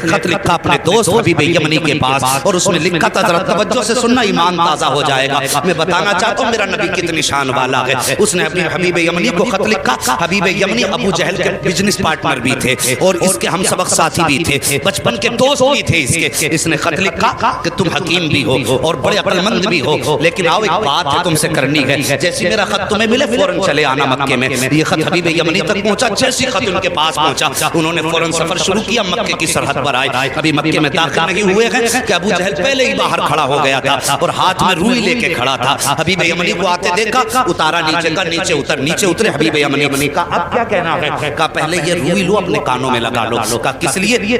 خط لکھا اپنے دوست حبیب یمنی کے پاس اور اس میں لکھا تھا، ذرا توجہ سے سننا ایمان تازہ ہو جائے گا. میں بتانا چاہتا ہوں میرا نبی کتنی شان والا ہے. اس نے اپنے حبیب یمنی کو خط لکھا. حبیب یمنی ابو جہل کے بزنس پارٹنر بھی تھے اور اس کے ہم سبق ساتھی بھی تھے, بچپن کے دوست بھی تھے اس کے. اس نے خط لکھا کہ تم حکیم بھی ہو اور بڑے عقل مند بھی ہو, لیکن آؤ ایک بات ہے تم سے کرنی ہے. جیسی میرا خط تمہیں ملے فوراً چلے آنا مکے میں. یہ خط حبیب یمنی تک پہنچا. جیسی خط ان کے پاس پہنچا انہوں نے فوراً سفر شروع کیا. مکے کی سرحد پر آئے. ابھی مکے میں داخل نہیں ہوئے ہیں کہ ابو جہل پہلے ہی باہر کھڑا ہو گیا تھا اور ہاتھ میں روئی لے کے کھڑا تھا. حبیب یمنی کو آتے دیکھا, اتارا نیچے کا, نیچے اتر, نیچے اترے. حبیب یمنی کا اب کیا کہنا ہے؟ کہا پہلے یہ روئی لو اپنے کانوں میں لگا لو. کہا کس لیے؟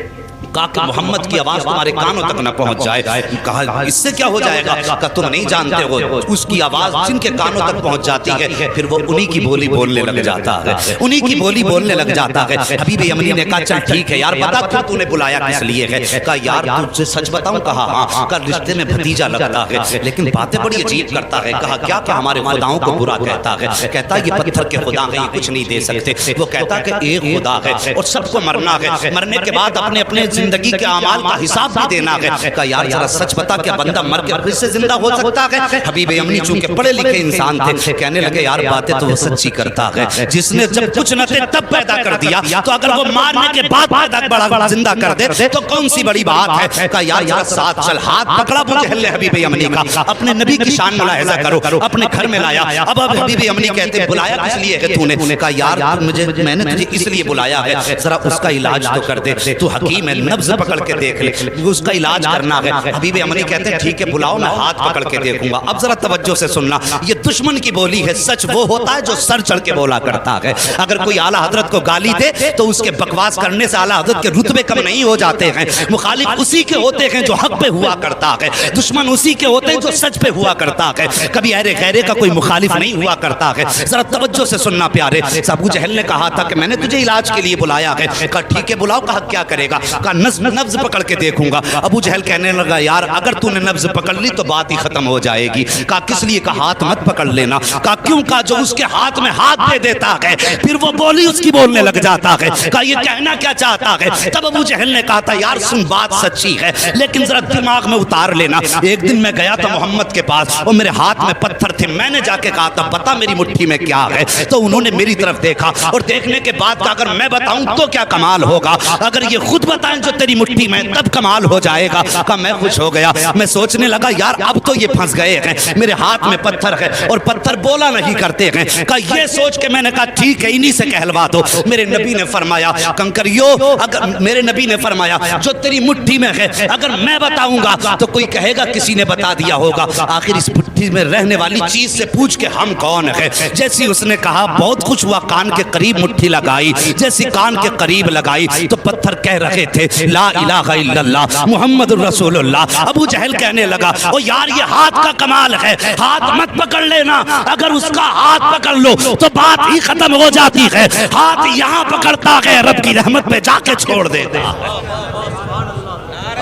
کہا کہ محمد کی آواز تمہارے کانوں تک نہ پہنچ جائے. کہا اس سے کیا ہو جائے گا؟ کہا تم نہیں جانتے ہو اس کی آواز جن کے کانوں تک پہنچ جاتی ہے پھر وہ انہی کی بولی بولنے لگ جاتا ہے, انہی کی بولی بولنے لگ جاتا ہے. حبیب یمنی نے کہا چل ٹھیک ہے یار بتا کیوں تو نے بلایا کس لیے ہے؟ کہا یار تجھ سے سچ بتاؤں؟ کہا ہاں. کہا رشتے میں بھتیجا لگتا ہے لیکن باتیں بڑی عجیب کرتا ہے. کہا کیا کہ ہمارے خداؤں کو برا کہتا ہے, کہتا یہ پتھر کے خدا ہیں یہ کچھ نہیں دے سکتے. وہ کہتا کہ ایک خدا ہے اور سب کو مرنا ہے, مرنے کے بعد اپنے اپنے زندگی کے اعمال کا حساب بھی دینا ہے. کہا یار ذرا سچ بتا کہ بندہ مر کے پھر سے زندہ ہو سکتا ہے؟ حبیب یمنی چونکہ پڑھے لکھے انسان تھے کہنے لگے یار باتیں تو وہ سچی کرتا ہے. جس نے جب کچھ نہ تھے تب پیدا کر دیا تو اگر وہ مارنے کے بعد پیدا زندہ کر دے تو کون سی بڑی بات ہے؟ کہا یار ذرا ساتھ چل. ہاتھ پکڑا ابو جہل نے حبیب یمنی کا. اپنے نبی کی شان ملاحظہ کرو, اپنے گھر میں لایا. اب حبیب یمنی کہتے بلایا کس لیے ہے تو نے؟ کہا یار میں نے تجھے اس لیے بلایا ہے ذرا اس کا علاج تو کر دے. تو حکیم ہے, نبض پکڑ کے دیکھ لے, اس کا علاج کرنا ہے. حبیب یمنی کہتے ہیں ٹھیک ہے بلاؤ میں ہاتھ پکڑ کے دیکھوں گا. اب ذرا توجہ سے سننا, یہ دشمن کی بولی ہے. سچ وہ ہوتا ہے جو سر چڑھ کے بولا کرتا ہے. اگر کوئی اعلیٰ حضرت کو گالی دے تو اس کے بکواس کرنے سے اعلیٰ حضرت کے رتبے کم نہیں ہو جاتے ہیں. مخالف اسی کے ہوتے ہیں جو حق پہ ہوا کرتا ہے, دشمن اسی کے ہوتے ہیں جو سچ پہ ہوا کرتا ہے. کبھی ارے غیرے کا کوئی مخالف نہیں ہوا کرتا ہے. ذرا توجہ سے سننا پیارے. ابو جہل نے کہا تھا کہ میں نے تجھے علاج کے لیے بلایا ہے. کہا ٹھیک ہے بلاؤ. کہا کیا کرے گا؟ کہا نبض پکڑ کے دیکھوں گا. ابو جہل کہنے لگا یار اگر تو نے نبض پکڑ لی تو بات ہی ختم ہو جائے گی. کہا کس لیے؟ کہا ہاتھ مت پکڑ لینا. کہا کیوں؟ کہا جو اس کے ہاتھ میں ہاتھ دے دیتا ہے پھر وہ بولی اس کی بولنے لگ جاتا ہے. کہا یہ کہنا کیا چاہتا ہے؟ تب ابو جہل نے کہا تھا یار سن بات سچی ہے لیکن ذرا دماغ میں اتار لینا. ایک دن میں گیا تھا محمد کے پاس اور میرے ہاتھ میں پتھر تھے. میں نے جا کے کہا تھا بتا میری مٹھی میں کیا ہے, تو انہوں نے میری طرف دیکھا اور دیکھنے کے بعد کہا اگر میں بتاؤں تو کیا کمال ہوگا, اگر یہ خود بتائیں جو تیری مٹھی میں تب کمال ہو جائے گا. کہا میں خوش ہو گیا. میں سوچنے لگا یار اب تو یہ پھنس گئے ہیں, میرے ہاتھ میں پتھر ہے اور پتھر بولا نہیں کرتے ہیں. کہا یہ سوچ کے میں نے کہا ٹھیک ہے انہی سے کہلوا دو. میرے نبی نے فرمایا کنکریو, اگر میرے نبی نے فرمایا جو تیری مٹھی میں ہے اگر میں بتاؤں گا تو کوئی کہے گا کسی نے بتا دیا ہوگا, آخر اس مٹھی میں رہنے والی چیز سے پوچھ کے ہم کون ہے. جیسی اس نے کہا بہت خوش ہوا, کان کے قریب مٹھی لگائی. جیسی کان کے قریب لگائی تو پتھر کہہ رہے تھے لا الہ الا اللہ محمد الرسول اللہ. ابو جہل کہنے لگا او یار یہ ہاتھ کا کمال ہے, ہاتھ مت پکڑ لینا, اگر اس کا ہاتھ پکڑ لو تو بات ہی ختم ہو جاتی ہے. ہاتھ یہاں پکڑتا ہے رب کی رحمت پہ جا کے چھوڑ دیتا.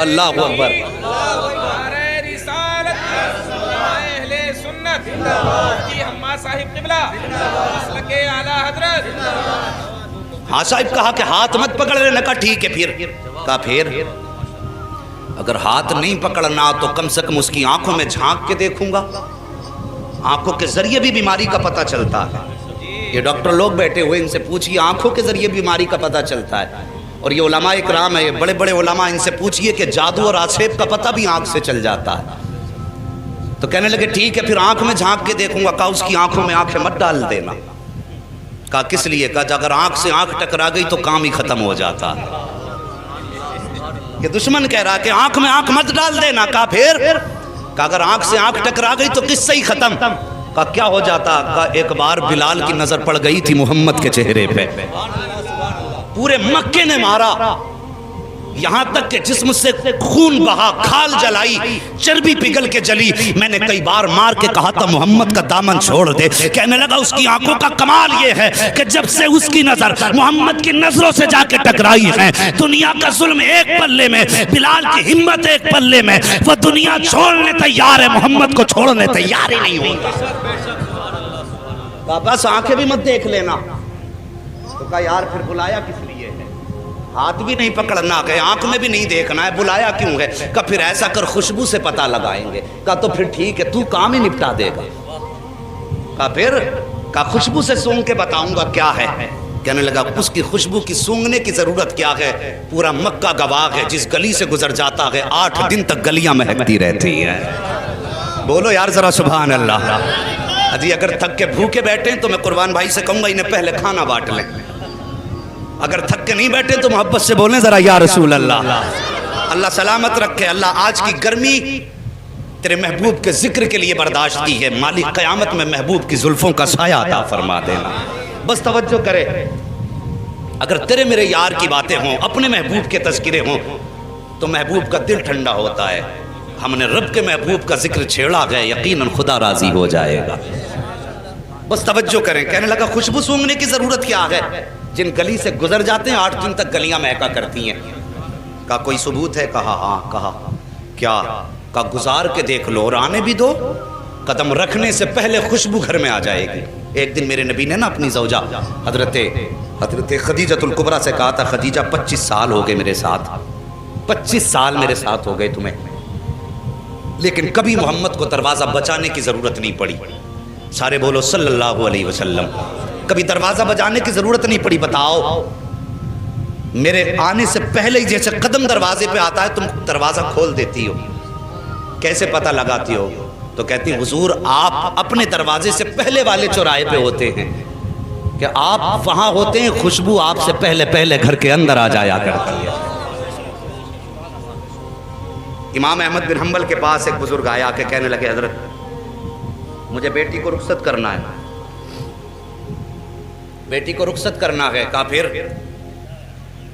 اللہ اکبر. ہاں صاحب کہا کہ ہاتھ مت پکڑ لینا. کہا ٹھیک ہے پھر. کہا پھر اگر ہاتھ نہیں پکڑنا تو کم سے کم اس کی آنکھوں میں جھانک کے دیکھوں گا. آنکھوں کے ذریعے بھی بیماری کا پتہ چلتا ہے. یہ ڈاکٹر لوگ بیٹھے ہوئے ان سے پوچھئے آنکھوں کے ذریعے بیماری کا پتہ چلتا ہے. اور یہ علماء اکرام ہے بڑے بڑے علماء, ان سے پوچھئے کہ جادو اور آسیب کا پتہ بھی آنکھ سے چل جاتا ہے. تو کہنے لگے ٹھیک ہے پھر آنکھ میں جھانک کے دیکھوں گا. کہا اس کی آنکھوں میں آنکھیں مت ڈال دینا. کہا کس لیے؟ کہا اگر آنکھ سے آنکھ ٹکرا گئی تو کام ہی ختم ہو جاتا. کہ دشمن کہہ رہا کہ آنکھ میں آنکھ مت ڈال دینا. کہا پھر؟ کہا اگر آنکھ سے آنکھ ٹکرا گئی تو قصہ ہی ختم. کہا کیا ہو جاتا؟ کہا ایک بار بلال کی نظر پڑ گئی تھی محمد کے چہرے پہ, پورے مکے نے مارا, یہاں تک کہ جسم سے خون بہا, کھال جلائی, چربی پگھل کے جلی. میں نے کئی بار مار کے کہا تھا محمد کا دامن چھوڑ دے. کہنے لگا اس کی آنکھوں کا کمال یہ ہے کہ جب سے اس کی نظر محمد کی نظروں سے جا کے ٹکرائی ہے, دنیا کا ظلم ایک پلے میں, بلال کی ہمت ایک پلے میں, وہ دنیا چھوڑنے تیار ہے, محمد کو چھوڑنے تیار ہی نہیں ہوتا. بس آنکھیں بھی مت دیکھ لینا. تو کہا یار پھر بلایا کس لیے ہے؟ ہاتھ بھی نہیں پکڑنا ہے، آنکھ میں بھی نہیں دیکھنا ہے، بلایا کیوں ہے؟ کہا پھر ایسا کر خوشبو سے پتہ لگائیں گے۔ کہا تو پھر ٹھیک ہے، تو کام ہی نپٹا دے گا۔ کہا پھر؟ کہا خوشبو سے سونگ کے بتاؤں گا کیا ہے۔ کہنے لگا اس کی خوشبو کی سونگنے کی ضرورت کیا ہے؟ پورا مکہ گواہ ہے، جس گلی سے گزر جاتا ہے 8 دن تک گلیاں مہکتی رہتی ہیں۔ بولو یار ذرا سبحان اللہ۔ جی اگر تھک کے بھوکے بیٹھے ہیں تو میں قربان بھائی سے کہوں گا انہیں پہلے کھانا بانٹ لیں، اگر تھک کے نہیں بیٹھے تو محبت سے بولیں ذرا یا رسول اللہ۔ اللہ سلامت رکھے۔ اللہ آج کی گرمی تیرے محبوب کے ذکر کے لیے برداشت کی ہے، مالک قیامت میں محبوب کی زلفوں کا سایہ عطا فرما دینا۔ بس توجہ کرے، اگر تیرے میرے یار کی باتیں ہوں، اپنے محبوب کے تذکرے ہوں تو محبوب کا دل ٹھنڈا ہوتا ہے۔ ہم نے رب کے محبوب کا ذکر چھیڑا گیا، یقیناً خدا راضی ہو جائے گا۔ بس توجہ کریں۔ کہنے لگا خوشبو سونگنے کی ضرورت کیا ہے؟ جن گلی سے گزر جاتے ہیں 8 دن تک گلیاں مہکا کرتی ہیں۔ کہا کوئی ثبوت ہے؟ کہا ہاں۔ کہا کیا؟ کہا گزار کے دیکھ لو اور آنے بھی دو، قدم رکھنے سے پہلے خوشبو گھر میں آ جائے گی۔ ایک دن میرے نبی نے نا اپنی زوجہ حضرت خدیجۃ الکبریٰ سے کہا تھا، خدیجہ 25 سال ہو گئے میرے ساتھ، 25 سال میرے ساتھ ہو گئے تمہیں، لیکن کبھی محمد کو دروازہ بچانے کی ضرورت نہیں پڑی۔ سارے بولو صلی اللہ علیہ وسلم۔ کبھی دروازہ بجانے کی ضرورت نہیں پڑی۔ بتاؤ میرے آنے سے پہلے ہی جیسے قدم دروازے پہ آتا ہے تم دروازہ کھول دیتی ہو، کیسے پتہ لگاتی ہو؟ تو کہتی حضور آپ اپنے دروازے سے پہلے والے چوراہے پہ ہوتے ہیں کہ آپ وہاں ہوتے ہیں، خوشبو آپ سے پہلے پہلے گھر کے اندر آ جایا کرتی ہے۔ امام احمد بن حنبل کے پاس ایک بزرگ آیا کہ کہنے لگے حضرت مجھے بیٹی کو رخصت کرنا ہے، بیٹی کو رخصت کرنا ہے۔ کہا پھر؟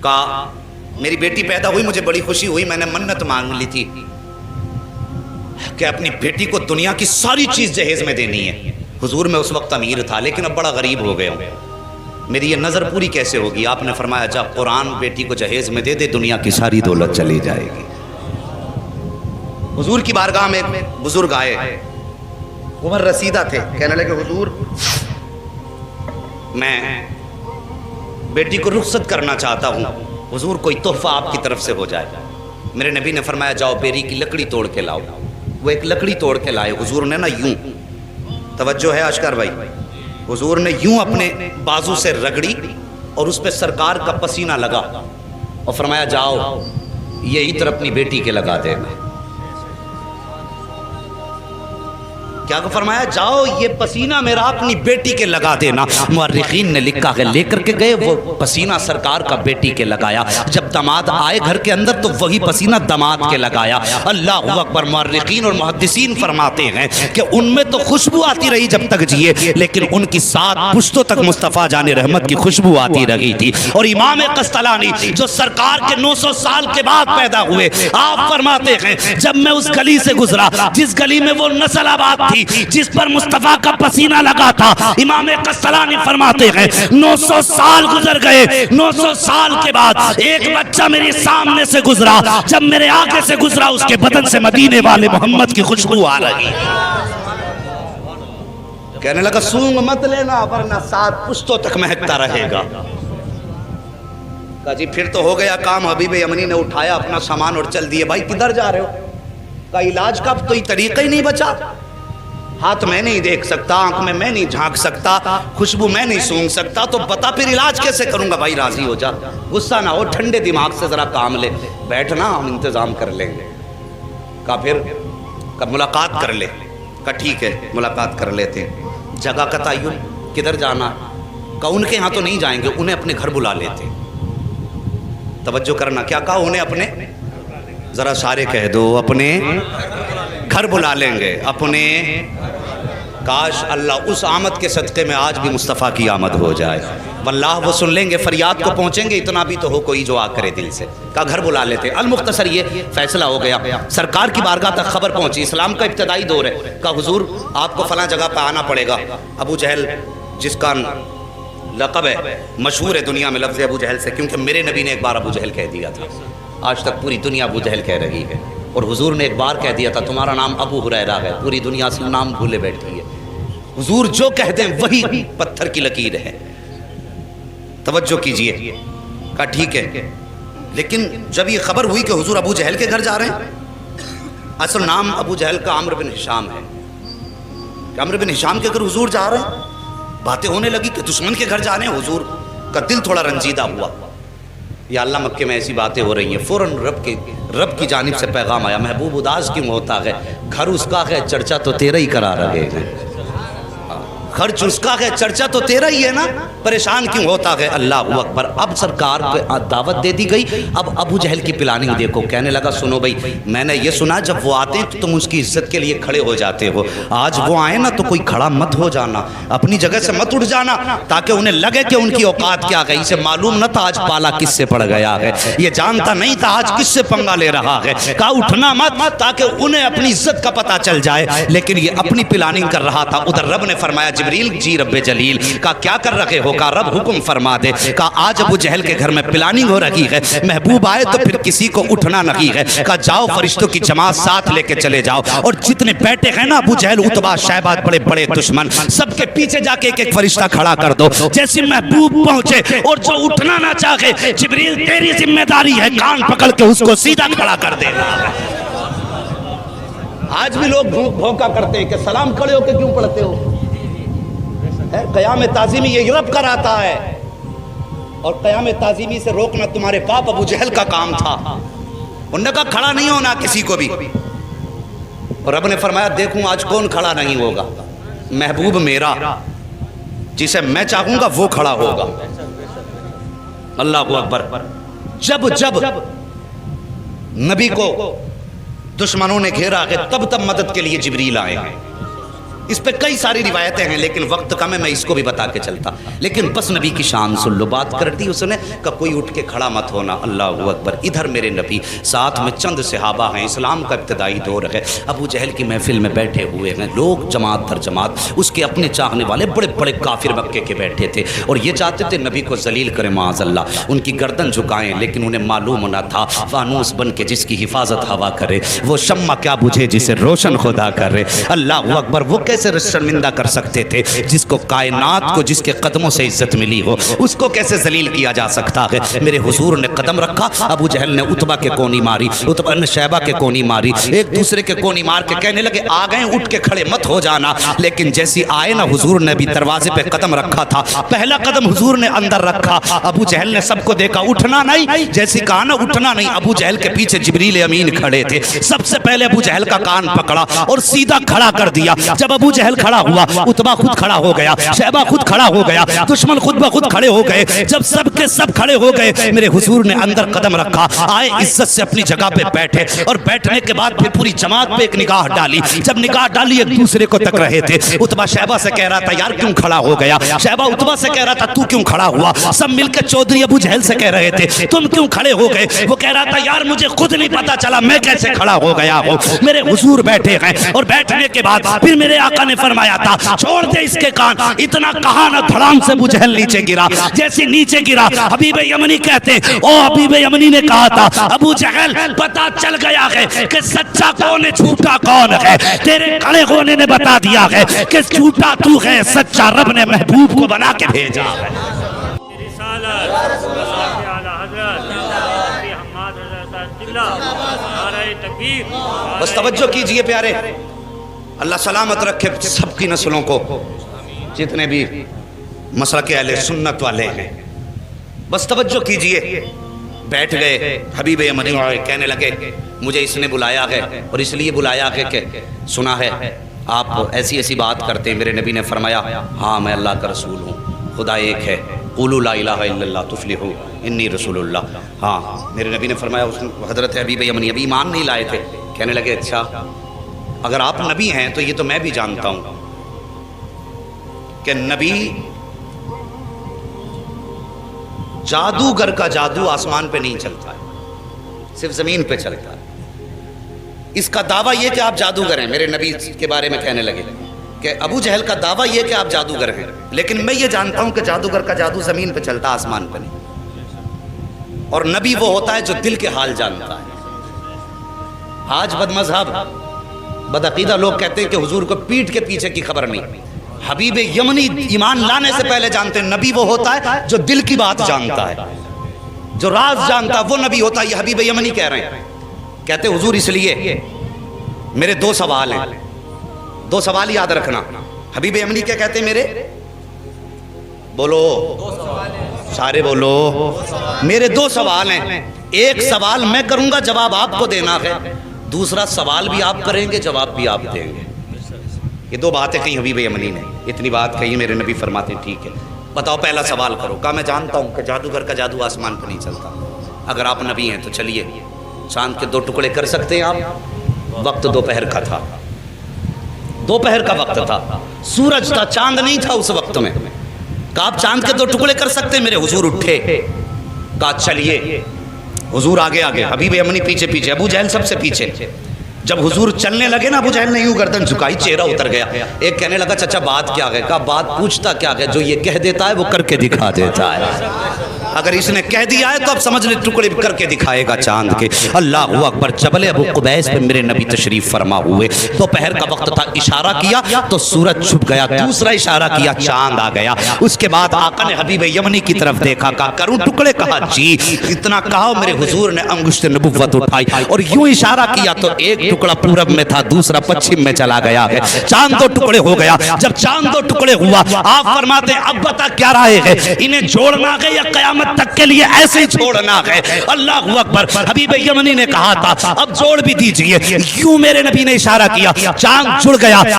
کہا میری بیٹی پیدا ہوئی، مجھے بڑی خوشی ہوئی، میں نے منت مانگ لی تھی کہ اپنی بیٹی کو دنیا کی ساری چیز جہیز میں دینی ہے۔ حضور میں اس وقت امیر تھا لیکن اب بڑا غریب ہو گیا ہوں، میری یہ نظر پوری کیسے ہوگی؟ آپ نے فرمایا جا قرآن بیٹی کو جہیز میں دے دے، دنیا کی ساری دولت چلی جائے گی۔ حضور کی بارگاہ میں بزرگ آئے، عمر رسیدہ تھے، کہنے لگے حضور میں بیٹی کو رخصت کرنا چاہتا ہوں، حضور کوئی تحفہ آپ کی طرف سے ہو جائے۔ میرے نبی نے فرمایا جاؤ بیری کی لکڑی توڑ کے لاؤ۔ وہ ایک لکڑی توڑ کے لائے۔ حضور نے نا یوں، توجہ ہے اشکر بھائی، حضور نے یوں اپنے بازو سے رگڑی اور اس پہ سرکار کا پسینہ لگا اور فرمایا جاؤ یہ عطر اپنی بیٹی کے لگا دینا۔ کیا فرمایا؟ جاؤ یہ پسینہ میرا اپنی بیٹی کے لگا دینا۔ مورخین نے لکھا ہے لے کر کے گئے وہ پسینہ سرکار کا بیٹی کے لگایا، جب داماد آئے گھر کے اندر تو وہی پسینہ داماد کے لگایا۔ اللہ اکبر۔ مورخین اور محدثین فرماتے ہیں کہ ان میں تو خوشبو آتی رہی جب تک جیے، لیکن ان کی 7 پشتوں تک مصطفیٰ جان رحمت کی خوشبو آتی رہی تھی۔ اور امام قسطلانی جو سرکار کے 900 سال کے بعد پیدا ہوئے، آپ فرماتے ہیں جب میں اس گلی سے گزرا جس گلی میں وہ نسل آباد تھی جس پر مصطفیٰ کا پسینہ لگا تھا، امام قسطلانی فرماتے ہیں 900 سال گزر گئے، 900 سال کے بعد ایک بچہ میرے سامنے سے گزرا، جب میرے آگے سے گزرا اس کے بدن سے مدینے والے محمد کی خوشبو آ رہی۔ کہنے لگا سونگ مت لینا ورنہ 7 پشتوں تک مہکتا رہے گا۔ کہا جی پھر تو ہو گیا کام۔ حبیب یمنی نے اٹھایا اپنا سامان اور چل دیے۔ بھائی کدھر جا رہے ہو؟ کہا علاج کا تو یہ طریقہ ہی نہیں بچا، ہاتھ میں نہیں دیکھ سکتا، آنکھ میں نہیں جھانک سکتا، خوشبو میں نہیں سونگ سکتا، تو بتا پھر علاج کیسے کروں گا؟ بھائی راضی ہو جا، غصہ نہ ہو، ٹھنڈے دماغ سے ذرا کام لے، بیٹھنا ہم انتظام کر لیں گے۔ کہا پھر؟ کہا ملاقات کر لے۔ کہا ٹھیک ہے ملاقات کر لیتے ہیں۔ جگہ کا تعین، کدھر جانا؟ کہا ان کے ہاں تو نہیں جائیں گے، انہیں اپنے گھر بلا لیتے۔ توجہ کرنا، کیا کہا؟ انہیں اپنے، ذرا سارے کہہ دو، اپنے گھر بلا لیں گے اپنے۔ کاش اللہ اس آمد کے صدقے میں آج بھی مصطفیٰ کی آمد ہو جائے، واللہ وہ سن لیں گے، فریاد کو پہنچیں گے، اتنا بھی تو ہو کوئی جو آ کرے دل سے۔ کہا گھر بلا لیتے۔ المختصر یہ فیصلہ ہو گیا، سرکار کی بارگاہ تک خبر پہنچی، اسلام کا ابتدائی دور ہے۔ کہا حضور آپ کو فلاں جگہ پہ آنا پڑے گا۔ ابو جہل جس کا لقب ہے، مشہور ہے دنیا میں لفظ ابو جہل سے، کیونکہ میرے نبی نے ایک بار ابو جہل کہہ دیا تھا، آج تک پوری دنیا ابو جہل کہہ رہی ہے، اور حضور نے ایک بار کہہ دیا تھا تمہارا نام ابو ہریرہ ہے، پوری دنیا سے نام بھولے بیٹھی ہے۔ حضور جو کہہ دیں وہی پتھر کی لکیر ہے۔ توجہ کیجئے۔ کہا ٹھیک ہے لیکن جب یہ خبر ہوئی کہ حضور ابو جہل کے گھر جا رہے ہیں، اصل نام ابو جہل کا عمرو بن ہشام ہے، کہ عمرو بن ہشام کے گھر حضور جا رہے ہیں، باتیں ہونے لگی کہ دشمن کے گھر جا رہے ہیں، حضور کا دل تھوڑا رنجیدہ ہوا، یا اللہ مکے میں ایسی باتیں ہو رہی ہیں، فوراً رب کی جانب سے پیغام آیا، محبوب اداس کیوں ہوتا ہے، گھر اس کا ہے چرچا تو تیرا ہی کرا رہے ہیں، خرچ اس کا ہے چرچا تو تیرا ہی ہے نا، پریشان کیوں ہوتا ہے، اللہ اکبر۔ اب سرکار کو دعوت دے دی گئی، اب ابو جہل کی پلاننگ دیکھو، کہنے لگا سنو بھائی، میں نے یہ سنا جب وہ آتے ہیں تو تم اس کی عزت کے لیے کھڑے ہو جاتے ہو، آج وہ آئے نا تو کوئی کھڑا مت ہو جانا، اپنی جگہ سے مت اٹھ جانا، تاکہ انہیں لگے کہ ان کی اوقات کیا گئی، اسے معلوم نہ تھا آج پالا کس سے پڑ گیا ہے، یہ جانتا نہیں تھا آج کس سے پنگا لے رہا ہے، کہا اٹھنا مت تاکہ انہیں اپنی عزت کا پتہ چل جائے، لیکن یہ اپنی پلاننگ کر رہا تھا۔ ادھر رب نے فرمایا جبریل جی رب جلیل، کہا کیا کر رکھے ہو، کہا رب حکم فرما دے، کہا آج ابو جہل کے گھر میں پلاننگ ہو رہی ہے، محبوب آئے تو پھر کسی کو اٹھنا نہیں ہے، کہا جاؤ فرشتوں کی جماعت ساتھ لے کے چلے جاؤ، اور جتنے بیٹھے ہیں نا ابو جہل عتبہ شیبہ بڑے بڑے دشمن، سب کے پیچھے جا کے ایک ایک فرشتہ کھڑا کر دو، جیسے محبوب پہنچے اور جو اٹھنا نہ چاہے، جبریل تیری ذمہ داری ہے کان پکڑ کے اس کو سیدھا کھڑا کر دینا۔ آج بھی لوگ بھونکا کرتے ہیں کہ سلام کھڑے ہو کے کیوں پڑھتے ہو، قیام تعظیمی یہ رب کراتا ہے، اور قیام تعظیمی سے روکنا تمہارے باپ ابو جہل کا کام تھا، انہوں نے کہا کھڑا نہیں ہونا کسی کو بھی، اور رب نے فرمایا دیکھوں آج کون کھڑا نہیں ہوگا، محبوب میرا جسے میں چاہوں گا وہ کھڑا ہوگا، اللہ اکبر۔ جب نبی کو دشمنوں نے گھیرا ہے تب مدد کے لیے جبریل آئے ہیں، اس پہ کئی ساری روایتیں ہیں لیکن وقت کم ہے، میں اس کو بھی بتا کے چلتا، لیکن بس نبی کی شان سن لو، بات کر دی اس نے کہ کوئی اٹھ کے کھڑا مت ہونا، اللہ اکبر۔ ادھر میرے نبی ساتھ میں چند صحابہ ہیں، اسلام کا ابتدائی دور ہے، ابو جہل کی محفل میں بیٹھے ہوئے ہیں لوگ جماعت در جماعت، اس کے اپنے چاہنے والے بڑے بڑے کافر مکے کے بیٹھے تھے، اور یہ چاہتے تھے نبی کو ذلیل کریں معاذ اللہ، ان کی گردن جھکائیں، لیکن انہیں معلوم نہ تھا فانوس بن کے جس کی حفاظت ہوا کرے وہ شمع کیا بجھے جسے روشن خدا کرے، اللہ اکبر۔ وہ کیسے شرمندہ کر سکتے تھے جس کو کائنات کو جس کے قدموں سے عزت ملی ہو، اس کو کیسے ذلیل کیا جا سکتا ہے۔ میرے حضور نے قدم رکھا، ابو جہل نے عتبہ کے کونی ماری، عتبہ نے شیبہ کے کونی ماری، ایک دوسرے کے کونی مار کے کہنے لگے آ گئے اٹھ کے کھڑے مت ہو جانا، لیکن جیسی آئے نا حضور نے بھی دروازے پہ قدم رکھا تھا، پہلا قدم حضور نے اندر رکھا، ابو جہل نے سب کو دیکھا اٹھنا نہیں، جیسی کہا نا اٹھنا نہیں، ابو جہل کے پیچھے جبریل امین کھڑے تھے، سب سے پہلے ابو جہل کا کان پکڑا اور سیدھا کھڑا کر دیا، جب ابو جہل کھڑا ہوا عتبہ خود کھڑا ہو گیا، شیبہ خود کھڑا ہو گیا، دشمن خود بخود کھڑے ہو گئے، جب سب کے سب کھڑے ہو گئے میرے حضور نے اندر قدم رکھا، آئے عزت سے اپنی جگہ پہ بیٹھے، اور بیٹھنے کے بعد پھر پوری جماعت پہ ایک نگاہ ڈالی، جب نگاہ ڈالی ایک دوسرے کو تک رہے تھے، عتبہ شیبہ سے کہہ رہا تھا یار کیوں کھڑا ہو گیا، شیبہ عتبہ سے کہہ رہا تھا تو کیوں کھڑا ہوا، سب مل کے چودھری ابو جہل سے کہہ رہے تھے تم کیوں کھڑے ہو گئے، وہ کہہ رہا تھا یار مجھے خود نہیں پتا چلا میں کیسے کھڑا ہو گیا ہوں، میرے حضور بیٹھے ہیں، اور بیٹھنے کے بعد پھر میرے آقا نے فرمایا تھا چھوڑ دے اس کے کان، اتنا کہا نہ دھڑام سے ابو جہل نیچے گرا، جیسے نیچے گرا حبیب یمنی کہتے او حبیب یمنی نے کہا تھا ابو جہل پتا چل گیا ہے کہ سچا کون ہے جھوٹا کون ہے، تیرے کھڑے ہونے نے بتا دیا ہے کہ جھوٹا تو ہے، سچا رب نے محبوب کو بنا کے بھیجا ہے۔ بس توجہ کیجئے پیارے، اللہ سلامت رکھے سب کی نسلوں کو، جتنے بھی مسلک اہل سنت والے ہیں، بس توجہ کیجئے۔ بیٹھ گئے، حبیب یمنی کہنے لگے مجھے اس نے بلایا ہے اور اس لیے بلایا ہے کہ سنا ہے آپ ایسی ایسی بات کرتے ہیں، میرے نبی نے فرمایا ہاں میں اللہ کا رسول ہوں، خدا ایک ہے، قولوا لا الہ الا اللہ تفلحوا انی رسول اللہ۔ ہاں میرے نبی نے فرمایا، حضرت حبیب یمنی ابھی ایمان نہیں لائے تھے، کہنے لگے اچھا اگر آپ نبی ہیں تو یہ تو میں بھی جانتا ہوں کہ نبی جادوگر کا جادو آسمان پہ نہیں چلتا ہے، صرف زمین پہ چلتا ہے۔ اس کا دعویٰ یہ کہ آپ جادوگر ہیں، میرے نبی کے بارے میں کہنے لگے کہ ابو جہل کا دعویٰ یہ کہ آپ جادوگر ہیں، لیکن میں یہ جانتا ہوں کہ جادوگر کا جادو زمین پہ چلتا آسمان پہ نہیں، اور نبی وہ ہوتا ہے جو دل کے حال جانتا ہے۔ آج بد مذہب بدعقیدہ لوگ کہتے ہیں کہ حضور کو پیٹھ کے پیچھے کی خبر نہیں، حبیب یمنی ایمان لانے سے پہلے جانتے ہیں نبی وہ ہوتا ہے جو دل کی بات جانتا ہے، جو راز جانتا وہ نبی ہوتا. یہ حبیب یمنی کہہ رہے ہیں. کہتے حضور اس لیے میرے دو سوال ہیں, دو سوال یاد رکھنا. حبیب یمنی کیا کہتے ہیں میرے؟ بولو سارے بولو. میرے دو سوال ہیں, ایک سوال میں کروں گا جواب آپ کو دینا ہے, دوسرا سوال بھی آپ کریں گے جواب بھی آپ دیں گے. یہ دو باتیں کہیں حبیب یمنی نے, اتنی بات کہی میرے نبی فرماتے ہیں ٹھیک ہے بتاؤ پہلا سوال کرو. کہا میں جانتا ہوں کہ جادوگر کا جادو آسمان پہ نہیں چلتا, اگر آپ نبی ہیں تو چلیے چاند کے 2 ٹکڑے کر سکتے ہیں آپ؟ وقت دوپہر کا تھا, دوپہر کا وقت تھا, سورج تھا, چاند نہیں تھا اس وقت میں. کہا آپ چاند کے 2 ٹکڑے کر سکتے ہیں؟ میرے حضور اٹھے, کہا چلیے. حضور آگے آگے, حبیب یمنی پیچھے پیچھے, ابو جہل سب سے پیچھے. جب حضور چلنے لگے نا ابو جہل نے یوں گردن جھکائی, چہرہ اتر گیا. ایک کہنے لگا چچا بات کیا ہے؟ کہا بات پوچھتا کیا ہے, جو یہ کہہ دیتا ہے وہ کر کے دکھا دیتا ہے. اگر اس نے کہہ دیا ہے تو اب سمجھ لے ٹکڑے کر کے دکھائے گا چاند کے. اللہ اکبر. جبل ابو قبیس پہ میرے نبی تشریف فرما ہوئے, دوپہر کا وقت تھا, اشارہ کیا تو سورج چھپ گیا, دوسرا اشارہ کیا چاند آ گیا. اس کے بعد آقا نے حبیب یمنی کی طرف دیکھا, کہا کروں ٹکڑے؟ کہا جی. اتنا کہا میرے حضور نے انگشت نبوت اٹھائی اور یوں اشارہ کیا تو ایک ٹکڑا پورب میں تھا, دوسرا پچھم میں چلا گیا ہے. چاند 2 ٹکڑے ہو گیا. جب چاند 2 ٹکڑے ہوا, آپ فرماتے ہیں اب بتا کیا رائے ہے, انہیں جوڑنا ہے یا قیامت تک کے لیے ایسے ہی چھوڑنا ہے؟ اللہ اکبر. حبیب یمنی نے کہا تھا اب جوڑ بھی دیجئے. یوں میرے نبی نے اشارہ کیا, چاند جڑ گیا.